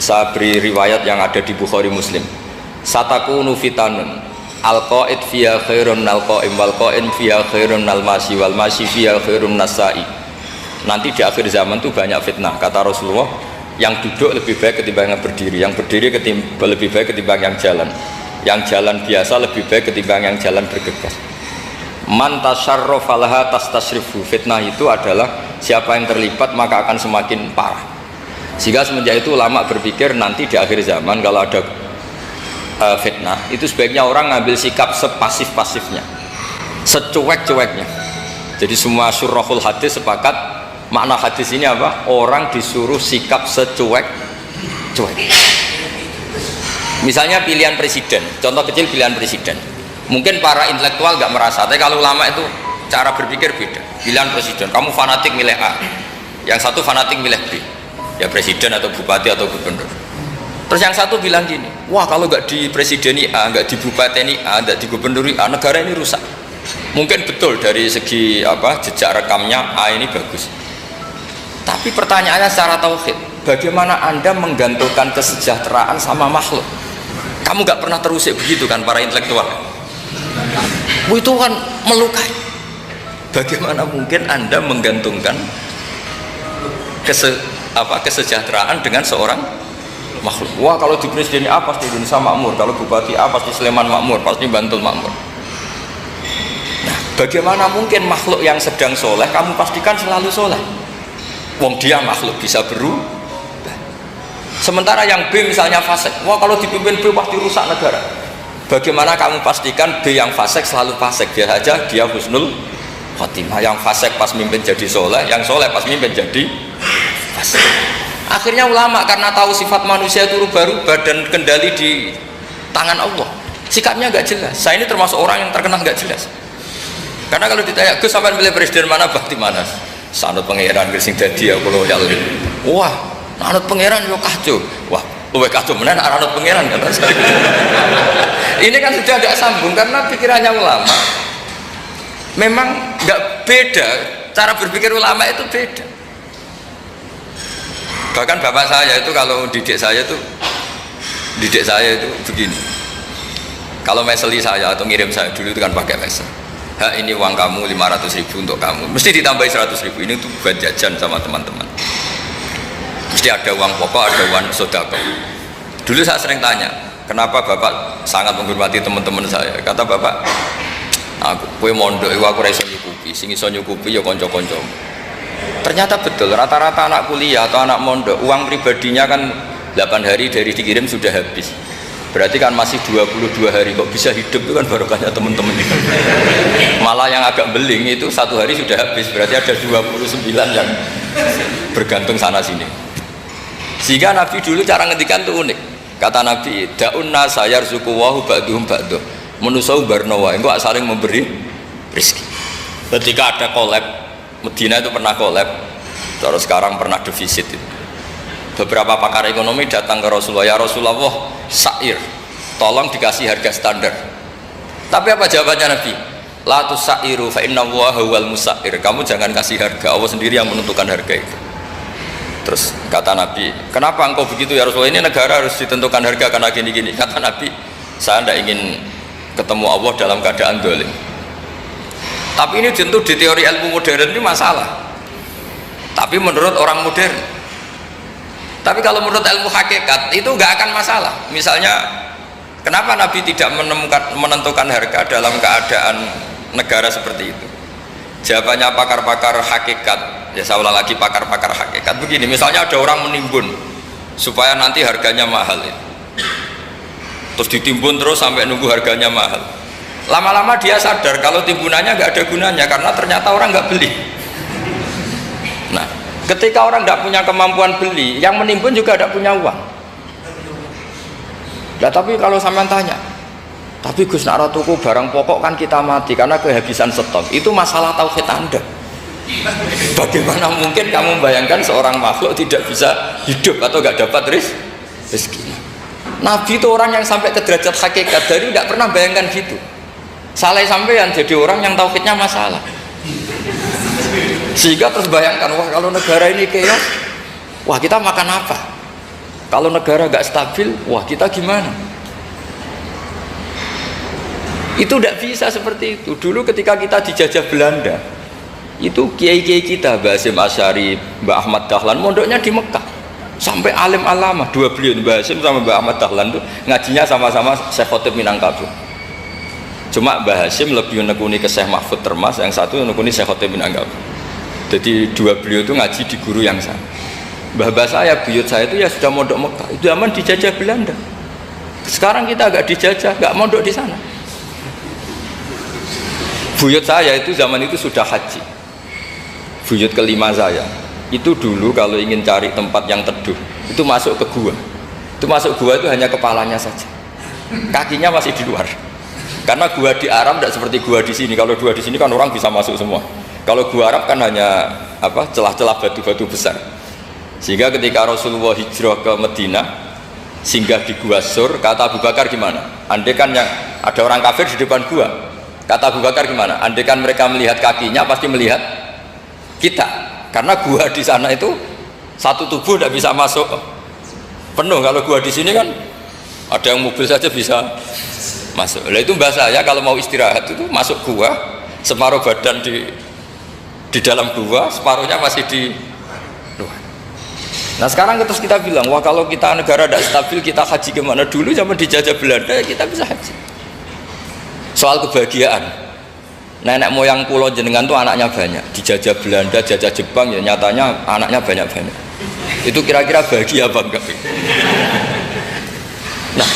saya beri riwayat yang ada di Bukhari Muslim. Satakunu fitanun al-qaid fiha khairun al-qaim wal qaim fiha khairun al-masi wal masi fiha khairun nasai. Nanti di akhir zaman itu banyak fitnah, kata Rasulullah. Yang duduk lebih baik ketimbang yang berdiri, yang berdiri lebih baik ketimbang yang jalan biasa lebih baik ketimbang yang jalan bergegas. Man tasyarrafa laha tastasrifu. Fitnah itu adalah siapa yang terlibat maka akan semakin parah. Sehingga semenjak itu ulama berpikir nanti di akhir zaman kalau ada fitnah itu sebaiknya orang ngambil sikap sepasif-pasifnya, secuek-cueknya. Jadi semua syurahul hadis sepakat makna hadis ini apa? Orang disuruh sikap secuek-cuek. Misalnya pilihan presiden, contoh kecil pilihan presiden. Mungkin para intelektual nggak merasa, tapi kalau ulama itu cara berpikir beda. Pilihan presiden, kamu fanatik milih A, yang satu fanatik milih B, ya presiden atau bupati atau gubernur. Terus yang satu bilang gini, wah kalau nggak di presideni A, nggak di bupati A, nggak di gubernuri A, negara ini rusak. Mungkin betul dari segi jejak rekamnya A ini bagus. Tapi pertanyaannya secara tauhid, bagaimana Anda menggantungkan kesejahteraan sama makhluk? Kamu nggak pernah terusik begitu kan para intelektual? Itu kan melukai. Bagaimana mungkin Anda menggantungkan kesejahteraan dengan seorang makhluk? Wah kalau di presiden A pasti Indonesia makmur, kalau bupati A pasti Sleman makmur, pasti Bantul makmur. Nah, bagaimana mungkin makhluk yang sedang soleh kamu pastikan selalu soleh? Wong dia makhluk bisa berubah. Sementara yang B misalnya fasik, wah kalau dipimpin B pasti rusak negara. Bagaimana kamu pastikan B yang fasik selalu fasik? Biar saja dia husnul khotimah. Yang fasik pas mimpin jadi soleh, yang soleh pas mimpin jadi fasik. Akhirnya ulama karena tahu sifat manusia itu rubah-rubah dan kendali di tangan Allah, sikapnya nggak jelas. Saya ini termasuk orang yang terkenal nggak jelas. Karena kalau ditanya, Gus sampai pilih presiden mana, bakti mana? Sanut pangeran sing dadi aku loyal. Wah, anut pangeran yo kacau. Wah, luwih kacau menan anut pangeran kata saya. Ini kan sudah ada sambung karena pikirannya ulama. Memang nggak beda, cara berpikir ulama itu beda. Bahkan bapak saya itu kalau didik saya itu begini. Kalau meseli saya atau ngirim saya dulu itu kan pakai mesel. Ini uang kamu 500.000 untuk kamu, mesti ditambahi 100.000. Ini tuh buat jajan sama teman-teman. Mesti ada uang pokok, ada uang sodako. Dulu saya sering tanya, kenapa bapak sangat menghormati teman-teman saya? Kata bapak, kue mondok, aku raiso nyukupi, sing iso nyukupi ya konco-konco. Ternyata betul, rata-rata anak kuliah atau anak mondok, uang pribadinya kan 8 hari dari dikirim sudah habis. Berarti kan masih 22 hari, kok bisa hidup itu kan barokahnya teman-teman itu. Malah yang agak beling itu 1 hari sudah habis, berarti ada 29 yang bergantung sana sini. Sehingga Nabi dulu cara ngendikan itu unik. Kata Nabi, da'un nasa yarzuqu wahu ba'duhum ba'duh. Manusa barnawa, engko saling memberi rezeki. Ketika ada kolab, Medina itu pernah kolab, terus sekarang pernah defisit itu. Beberapa pakar ekonomi datang ke Rasulullah, ya Rasulullah, sa'ir, tolong dikasih harga standar. Tapi apa jawabannya Nabi? La tusairu fa inna Allaha huwal musair. Kamu jangan kasih harga, Allah sendiri yang menentukan harga itu. Terus kata Nabi, kenapa engkau begitu ya Rasulullah? Ini negara harus ditentukan harga karena gini-gini. Kata Nabi, saya tidak ingin ketemu Allah dalam keadaan dolim. Tapi ini tentu di teori ilmu modern ini masalah. Tapi menurut orang modern. Tapi kalau menurut ilmu hakikat itu nggak akan masalah. Misalnya, kenapa Nabi tidak menentukan harga dalam keadaan negara seperti itu? Jawabannya pakar-pakar hakikat, ya saya ulang lagi pakar-pakar hakikat begini. Misalnya ada orang menimbun supaya nanti harganya mahal, terus ditimbun terus sampai nunggu harganya mahal. Lama-lama dia sadar kalau timbunannya nggak ada gunanya karena ternyata orang nggak beli. Nah, ketika orang tidak punya kemampuan beli, yang menimbun juga tidak punya uang. Nah, tapi kalau sampean tanya, tapi Gus nak tuku barang pokok kan kita mati karena kehabisan stok. Itu masalah tauhid Anda. Bagaimana mungkin kamu bayangkan seorang makhluk tidak bisa hidup atau nggak dapat rezeki? Nabi itu orang yang sampai ke derajat hakikat, dari tidak pernah bayangkan gitu. Saleh sampean jadi orang yang tauhidnya masalah. Sehingga terus bayangkan, wah kalau negara ini keos, wah kita makan apa? Kalau negara nggak stabil, wah kita gimana? Itu tidak bisa seperti itu. Dulu ketika kita dijajah Belanda, itu kiai-kiai kita, Mbah Hasyim Asy'ari, Mbah Ahmad Dahlan, mondoknya di Mekah. Sampai alim alamah, dua beliau, Mbah Hasyim sama Mbah Ahmad Dahlan itu ngajinya sama-sama Syekh Khotib Minangkabau. Cuma Mbah Hasyim lebih menekuni ke Syekh Mahfud Termas, yang satu menekuni Syekh Khotib Minangkabau. Jadi dua beliau itu ngaji di guru yang sama. Mbah saya, buyut saya itu ya sudah mondok Mekah. Itu zaman dijajah Belanda. Sekarang kita agak dijajah, nggak mondok di sana. Buyut saya itu zaman itu sudah haji. Buyut kelima saya itu dulu kalau ingin cari tempat yang teduh itu masuk ke gua. Itu masuk gua itu hanya kepalanya saja, kakinya masih di luar. Karena gua di Arab tidak seperti gua di sini. Kalau gua di sini kan orang bisa masuk semua. Kalau gua Arab kan hanya celah-celah batu-batu besar. Sehingga ketika Rasulullah hijrah ke Madinah, singgah di Gua Sur, kata Abu Bakar gimana? Andai kan yang ada orang kafir di depan gua, kata Abu Bakar gimana? Andai kan mereka melihat kakinya pasti melihat kita. Karena gua di sana itu satu tubuh tidak bisa masuk penuh. Kalau gua di sini kan ada yang mobil saja bisa masuk. Nah itu bahasa saya kalau mau istirahat itu masuk gua, separuh badan di dalam gua, separuhnya masih di luar. Nah sekarang terus kita bilang, wah kalau kita negara tidak stabil kita haji kemana? Dulu zaman dijajah Belanda kita bisa haji. Soal kebahagiaan, nenek moyang pulau jenengan tuh anaknya banyak. Dijajah Belanda, jajah Jepang ya nyatanya anaknya banyak-banyak. Itu kira-kira bahagia apa enggak? Nah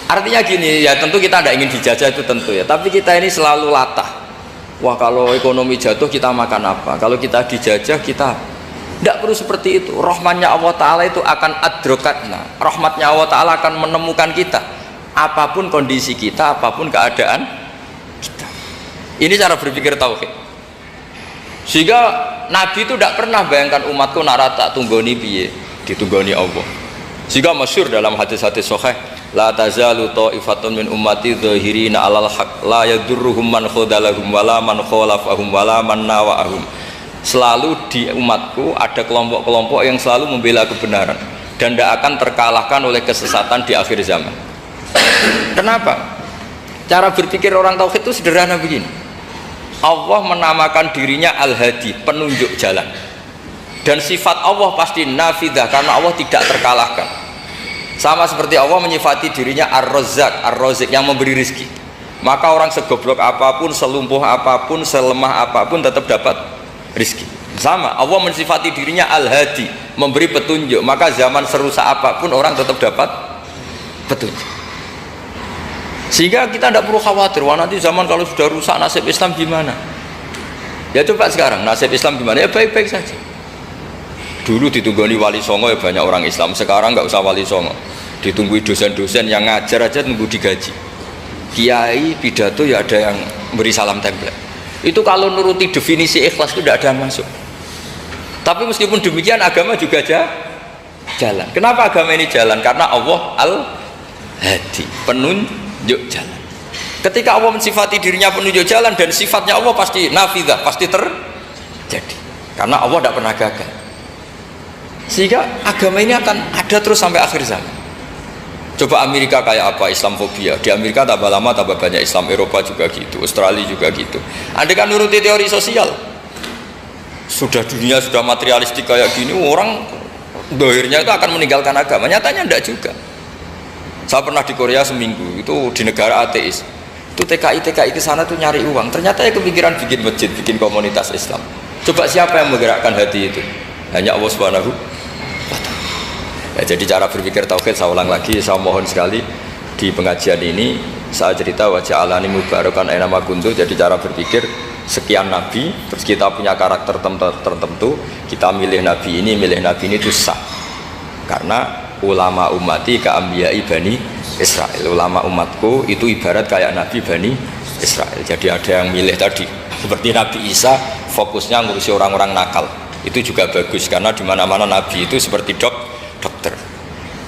artinya gini ya, tentu kita tidak ingin dijajah itu tentu ya, tapi kita ini selalu latah. Wah kalau ekonomi jatuh kita makan apa? Kalau kita dijajah kita tidak perlu seperti itu. Rahmatnya Allah Ta'ala itu akan adrokatna. Rahmatnya Allah Ta'ala akan menemukan kita apapun kondisi kita, apapun keadaan kita. Ini cara berpikir tauhid. Sehingga Nabi itu tidak pernah bayangkan umatku narata tunggoni piye, ditunggoni Allah. Sehingga masyhur dalam hadis-hadis sahih, la tazalu ta'ifatun min ummati dzahirina 'alal haq la yadurruhum man khadalahum wala man khalafahum wala man nawa'ahum. Selalu di umatku ada kelompok-kelompok yang selalu membela kebenaran dan tidak akan terkalahkan oleh kesesatan di akhir zaman. Kenapa? Cara berpikir orang tauhid itu sederhana begini. Allah menamakan dirinya Al-Hadi, penunjuk jalan. Dan sifat Allah pasti nafidah karena Allah tidak terkalahkan. Sama seperti Allah menyifati dirinya Ar-Razzaq, Ar-Razik yang memberi rizki. Maka orang segoblok apapun, selumpuh apapun, selemah apapun tetap dapat rizki. Sama, Allah mensifati dirinya Al-Hadi, memberi petunjuk. Maka zaman serusak apapun orang tetap dapat petunjuk. Sehingga kita tidak perlu khawatir, wah nanti zaman kalau sudah rusak nasib Islam gimana? Ya coba sekarang nasib Islam gimana? Ya baik-baik saja. Dulu ditunggoni wali songo ya banyak orang Islam. Sekarang nggak usah wali songo, ditunggui dosen-dosen yang ngajar aja nunggu digaji. Kiai pidato ya ada yang beri salam tempel. Itu kalau nuruti definisi ikhlas itu tidak ada yang masuk. Tapi meskipun demikian agama juga jalan. Kenapa agama ini jalan? Karena Allah Al-Hadi, penunjuk jalan. Ketika Allah mensifati dirinya penunjuk jalan dan sifatnya Allah pasti nafidah, pasti terjadi. Karena Allah tidak pernah gagal. Sehingga agama ini akan ada terus sampai akhir zaman. Coba Amerika kayak apa, Islamfobia. Di Amerika tambah lama tambah banyak Islam, Eropa juga gitu, Australia juga gitu. Anda kan nuruti teori sosial. Sudah dunia sudah materialistik kayak gini, orang dohirnya itu akan meninggalkan agama. Nyatanya enggak juga. Saya pernah di Korea seminggu, itu di negara ateis. Itu TKI ke sana tuh nyari uang. Ternyata ya kepikiran bikin masjid, bikin komunitas Islam. Coba siapa yang menggerakkan hati itu? Hanya Allah Subhanahu wa ta'ala. Ya, jadi cara berpikir tauhid saya ulang lagi, saya mohon sekali di pengajian ini saya cerita wajah alani mubarakan aina ma kuntu. Jadi cara berpikir sekian nabi, terus kita punya karakter tertentu, kita milih nabi ini itu sah. Karena ulama ummati ka'ambiyai Bani Israel, ulama umatku itu ibarat kayak nabi Bani Israel. Jadi ada yang milih tadi seperti Nabi Isa fokusnya ngurusi orang-orang nakal, itu juga bagus karena dimana-mana nabi itu seperti dokter.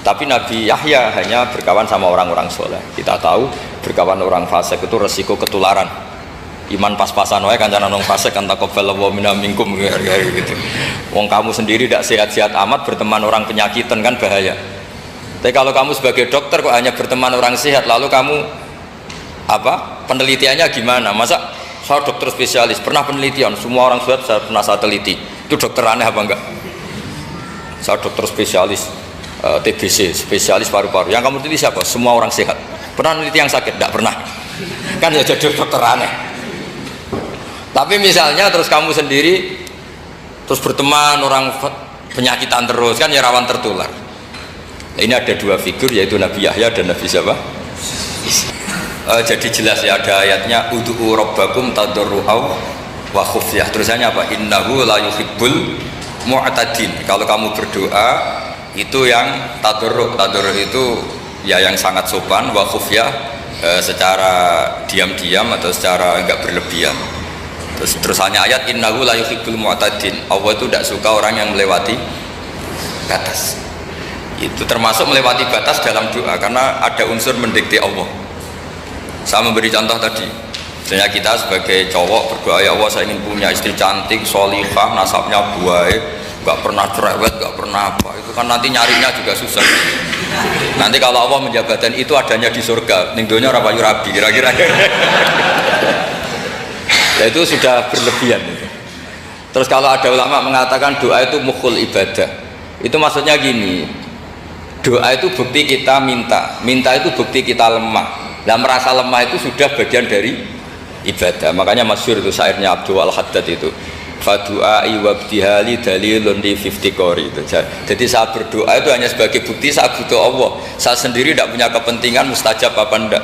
Tapi Nabi Yahya hanya berkawan sama orang-orang soleh. Kita tahu berkawan orang fasik itu resiko ketularan. Iman pas-pasan wae kancana nang fasik kan taqabbalallahu minna minkum gitu. Wong kamu sendiri tidak sehat-sehat amat berteman orang penyakitan kan bahaya. Tapi kalau kamu sebagai dokter kok hanya berteman orang sehat, lalu kamu apa? Penelitiannya gimana? Masa saya dokter spesialis, pernah penelitian, semua orang sehat saya pernah saya teliti. Itu dokter aneh apa enggak? Saya dokter spesialis TBC, spesialis paru-paru. Yang kamu teliti siapa? Semua orang sehat. Pernah meneliti yang sakit? Enggak pernah. Kan ya jadi dokter aneh. Tapi misalnya terus kamu sendiri terus berteman orang penyakitan terus, kan ya rawan tertular. Nah, ini ada dua figur, yaitu Nabi Yahya dan Nabi siapa? Jadi jelas ya, ada ayatnya ud'u rabbakum tadarru'aw wa khufyah. Terusannya apa? Innahu la yuhibbul mu'tadin. Kalau kamu berdoa itu yang tadarru'. Tadarru' itu ya yang sangat sopan, wa khufyah secara diam-diam atau secara enggak berlebihan. Terusannya ayat innahu la yuhibbul mu'tadin. Allah itu tidak suka orang yang melewati batas. Itu termasuk melewati batas dalam doa karena ada unsur mendikte Allah. Saya memberi contoh tadi, misalnya kita sebagai cowok berdoa, ya Allah saya ingin punya istri cantik, sholihah, nasabnya baik, gak pernah cerewet, gak pernah apa. Itu kan nanti nyarinya juga susah. Nanti kalau Allah menjabatkan itu adanya di surga, ning donya ora payu rabi kira-kira. Nah, itu sudah berlebihan. Terus kalau ada ulama mengatakan doa itu mukhul ibadah, itu maksudnya gini, doa itu bukti kita minta, minta itu bukti kita lemah. Nah, merasa lemah itu sudah bagian dari ibadah. Makanya masyhur itu syairnya Abdul Al-Haddad itu, fadu'ai wabdihali dalilun li fiftikori itu. Jadi saya berdoa itu hanya sebagai bukti saya butuh Allah. Saya sendiri tidak punya kepentingan mustajab apa enggak.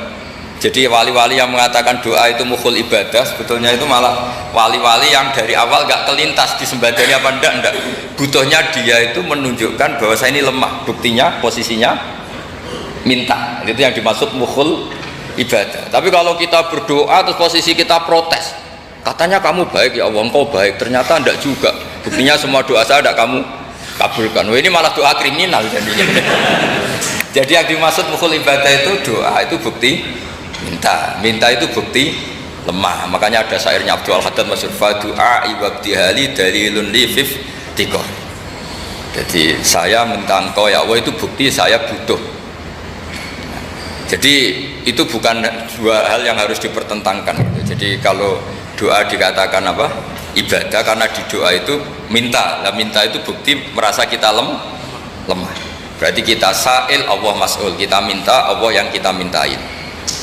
Jadi wali-wali yang mengatakan doa itu mukhul ibadah, sebetulnya itu malah wali-wali yang dari awal gak kelintas disembadani apa enggak. Butuhnya dia itu menunjukkan bahwa saya ini lemah. Buktinya posisinya minta. Itu yang dimaksud mukhul ibadah. Tapi kalau kita berdoa terus posisi kita protes, katanya kamu baik ya Allah, engkau baik, ternyata enggak juga. Buktinya semua doa saya enggak kamu kabulkan. Wah, ini malah doa kriminal jadinya. Jadi yang dimaksud mukhul ibadah itu doa itu bukti minta, minta itu bukti lemah. Makanya ada syairnya Abdul Haddad masyhur, fadu'a ibabdihali dalilun li fiftikor. Jadi saya minta engkau ya Allah itu bukti saya butuh. Jadi itu bukan dua hal yang harus dipertentangkan. Jadi kalau doa dikatakan apa? Ibadah karena di doa itu minta. Lah minta itu bukti merasa kita lemah. Berarti kita sa'il, Allah mas'ul. Kita minta, Allah yang kita mintain.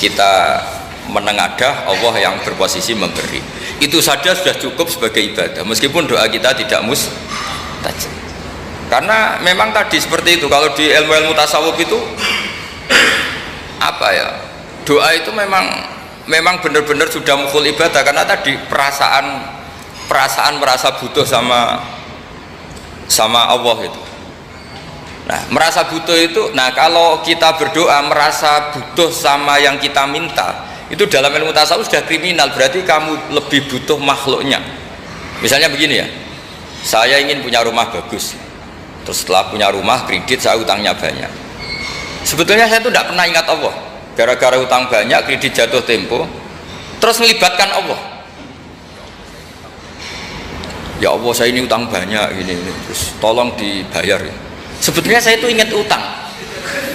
Kita menengadah, Allah yang berposisi memberi. Itu saja sudah cukup sebagai ibadah. Meskipun doa kita tidak mustajab. Karena memang tadi seperti itu. Kalau di ilmu-ilmu tasawuf itu apa ya, doa itu memang benar-benar sudah mukhul ibadah karena tadi perasaan merasa butuh sama Allah itu. Nah, merasa butuh itu, nah kalau kita berdoa merasa butuh sama yang kita minta, itu dalam ilmu tasawuf sudah kriminal. Berarti kamu lebih butuh makhluknya. Misalnya begini ya, saya ingin punya rumah bagus, terus setelah punya rumah kredit saya utangnya banyak. Sebetulnya saya itu tidak pernah ingat Allah. Gara-gara utang banyak, kredit jatuh tempo, terus melibatkan Allah. Ya Allah, saya ini utang banyak ini, terus tolong dibayar. Sebetulnya saya itu ingat utang,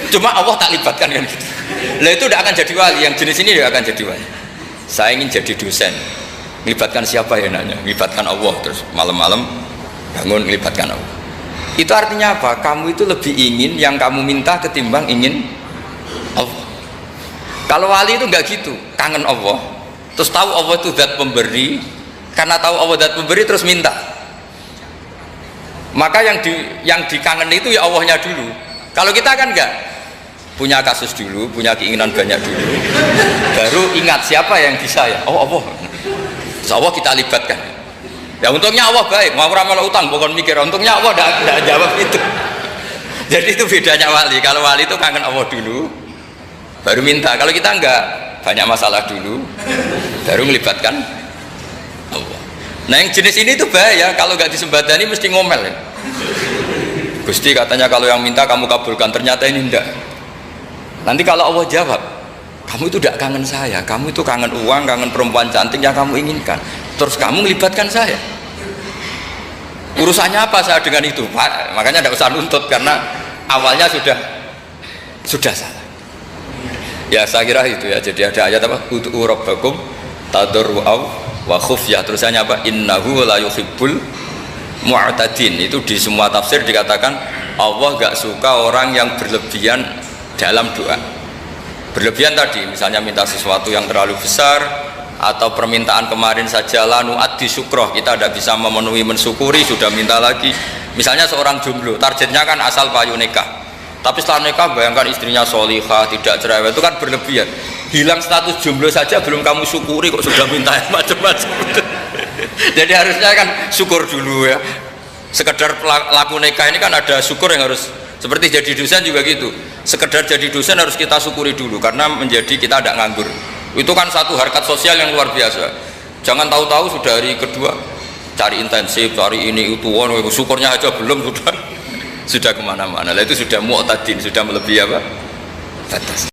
cuma Allah tak libatkan kan gitu. Lah itu tidak akan jadi wali. Yang jenis ini tidak akan jadi wali. Saya ingin jadi dosen, melibatkan siapa ya nanya? Melibatkan Allah, terus malam-malam bangun melibatkan Allah. Itu artinya apa? Kamu itu lebih ingin yang kamu minta ketimbang ingin Allah. Kalau wali itu enggak gitu, kangen Allah, terus tahu Allah itu zat pemberi, karena tahu Allah zat pemberi terus minta. Maka yang dikangen itu ya Allahnya dulu. Kalau kita kan enggak, punya kasus dulu, punya keinginan banyak dulu, baru ingat siapa yang bisa ya. Oh Allah, terus Allah kita libatkan. Ya untungnya Allah baik, mau ramal utang bukan mikir, untungnya Allah tidak jawab itu. Jadi itu bedanya wali. Kalau wali itu kangen Allah dulu, baru minta. Kalau kita enggak, banyak masalah dulu, baru melibatkan Allah. Nah yang jenis ini tuh bahaya. Kalau enggak disembadani mesti ngomel ya. Gusti katanya kalau yang minta kamu kabulkan, ternyata ini enggak. Nanti kalau Allah jawab, kamu itu tidak kangen saya, kamu itu kangen uang, kangen perempuan cantik yang kamu inginkan, terus kamu melibatkan saya. Urusannya apa saya dengan itu? Pak, makanya tidak usah nuntut karena awalnya sudah sudah salah. Ya saya kira itu ya. Jadi ada ayat apa? Ud'u rabbakum tadarru'aw wa khufyah. Terusannya apa? Innahu la yuhibbul mu'tadin. Itu di semua tafsir dikatakan Allah gak suka orang yang berlebihan dalam doa. Berlebihan tadi misalnya minta sesuatu yang terlalu besar, atau permintaan kemarin saja lanu addi syukroh, kita tidak bisa memenuhi mensyukuri sudah minta lagi. Misalnya seorang jomblo targetnya kan asal payu nikah, tapi setelah nikah bayangkan istrinya solihah tidak cerewet, itu kan berlebihan. Hilang status jomblo saja belum kamu syukuri kok sudah minta yang macam-macam. Jadi harusnya kan syukur dulu ya. Sekedar laku nikah ini kan ada syukur yang harus, seperti jadi dosen juga gitu. Sekedar jadi dosen harus kita syukuri dulu karena menjadi kita tidak nganggur. Itu kan satu harkat sosial yang luar biasa. Jangan tahu-tahu sudah hari kedua cari intensif, cari ini itu, syukurnya aja belum sudah kemana-mana. Itu sudah mu'tadin, sudah melebihi apa? Batas.